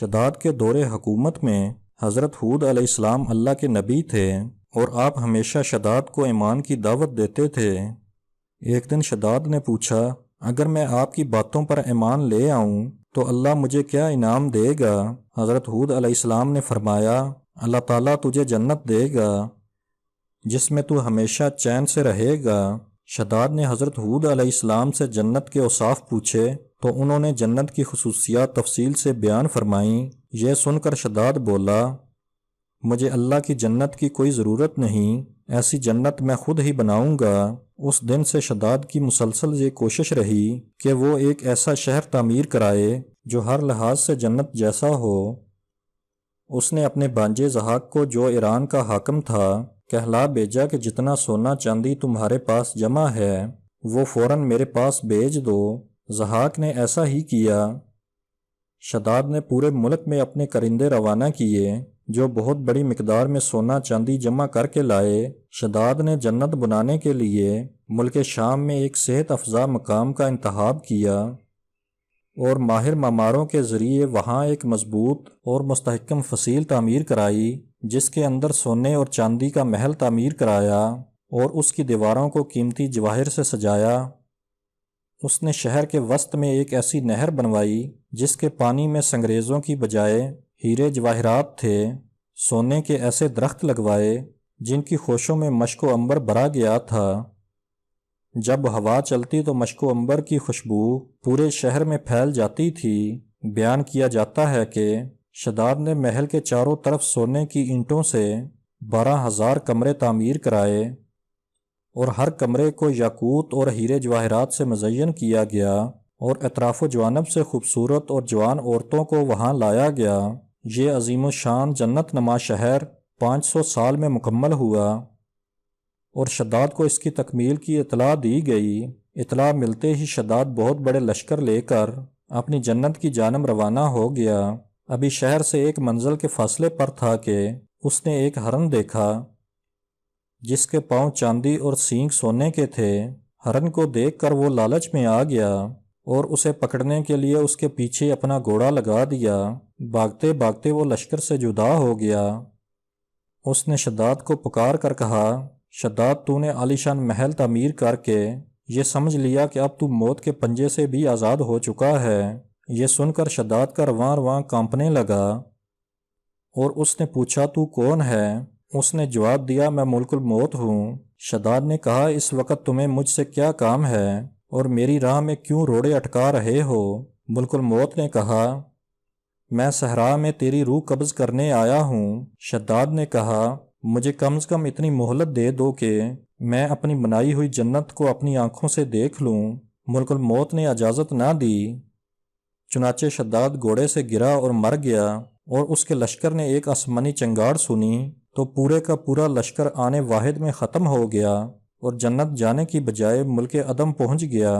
شداد کے دور حکومت میں حضرت ہود علیہ السلام اللہ کے نبی تھے اور آپ ہمیشہ شداد کو ایمان کی دعوت دیتے تھے۔ ایک دن شداد نے پوچھا، اگر میں آپ کی باتوں پر ایمان لے آؤں تو اللہ مجھے کیا انعام دے گا؟ حضرت ہود علیہ السلام نے فرمایا، اللہ تعالیٰ تجھے جنت دے گا جس میں تو ہمیشہ چین سے رہے گا۔ شداد نے حضرت ہود علیہ السلام سے جنت کے اوصاف پوچھے تو انہوں نے جنت کی خصوصیات تفصیل سے بیان فرمائیں۔ یہ سن کر شداد بولا، مجھے اللہ کی جنت کی کوئی ضرورت نہیں، ایسی جنت میں خود ہی بناؤں گا۔ اس دن سے شداد کی مسلسل یہ کوشش رہی کہ وہ ایک ایسا شہر تعمیر کرائے جو ہر لحاظ سے جنت جیسا ہو۔ اس نے اپنے بانجے ضحاک کو، جو ایران کا حاکم تھا، کہلا بھیجا کہ جتنا سونا چاندی تمہارے پاس جمع ہے وہ فوراً میرے پاس بھیج دو۔ ضحاک نے ایسا ہی کیا۔ شداد نے پورے ملک میں اپنے کرندے روانہ کیے جو بہت بڑی مقدار میں سونا چاندی جمع کر کے لائے۔ شداد نے جنت بنانے کے لیے ملک شام میں ایک صحت افزا مقام کا انتخاب کیا اور ماہر معماروں کے ذریعے وہاں ایک مضبوط اور مستحکم فصیل تعمیر کرائی، جس کے اندر سونے اور چاندی کا محل تعمیر کرایا اور اس کی دیواروں کو قیمتی جواہر سے سجایا۔ اس نے شہر کے وسط میں ایک ایسی نہر بنوائی جس کے پانی میں سنگریزوں کی بجائے ہیرے جواہرات تھے۔ سونے کے ایسے درخت لگوائے جن کی خوشوں میں مشک و عنبر بھرا گیا تھا۔ جب ہوا چلتی تو مشک و عنبر کی خوشبو پورے شہر میں پھیل جاتی تھی۔ بیان کیا جاتا ہے کہ شداد نے محل کے چاروں طرف سونے کی اینٹوں سے 12,000 کمرے تعمیر کرائے اور ہر کمرے کو یاقوت اور ہیرے جواہرات سے مزین کیا گیا اور اطراف و جوانب سے خوبصورت اور جوان عورتوں کو وہاں لایا گیا۔ یہ عظیم الشان جنت نما شہر 500 سال میں مکمل ہوا اور شداد کو اس کی تکمیل کی اطلاع دی گئی۔ اطلاع ملتے ہی شداد بہت بڑے لشکر لے کر اپنی جنت کی جانب روانہ ہو گیا۔ ابھی شہر سے ایک منزل کے فاصلے پر تھا کہ اس نے ایک ہرن دیکھا جس کے پاؤں چاندی اور سینگ سونے کے تھے۔ ہرن کو دیکھ کر وہ لالچ میں آ گیا اور اسے پکڑنے کے لیے اس کے پیچھے اپنا گھوڑا لگا دیا۔ بھاگتے بھاگتے وہ لشکر سے جدا ہو گیا۔ اس نے شداد کو پکار کر کہا، شداد، تو نے عالیشان محل تعمیر کر کے یہ سمجھ لیا کہ اب تو موت کے پنجے سے بھی آزاد ہو چکا ہے۔ یہ سن کر شداد کا رواں رواں کانپنے لگا اور اس نے پوچھا، تو کون ہے؟ اس نے جواب دیا، میں ملک الموت ہوں۔ شداد نے کہا، اس وقت تمہیں مجھ سے کیا کام ہے اور میری راہ میں کیوں روڑے اٹکا رہے ہو؟ ملک الموت نے کہا، میں صحرا میں تیری روح قبض کرنے آیا ہوں۔ شداد نے کہا، مجھے کم از کم اتنی مہلت دے دو کہ میں اپنی بنائی ہوئی جنت کو اپنی آنکھوں سے دیکھ لوں۔ ملک الموت نے اجازت نہ دی۔ چنانچہ شداد گھوڑے سے گرا اور مر گیا اور اس کے لشکر نے ایک آسمانی چنگاڑ سنی تو پورے کا پورا لشکر آنے واحد میں ختم ہو گیا اور جنت جانے کی بجائے ملک عدم پہنچ گیا۔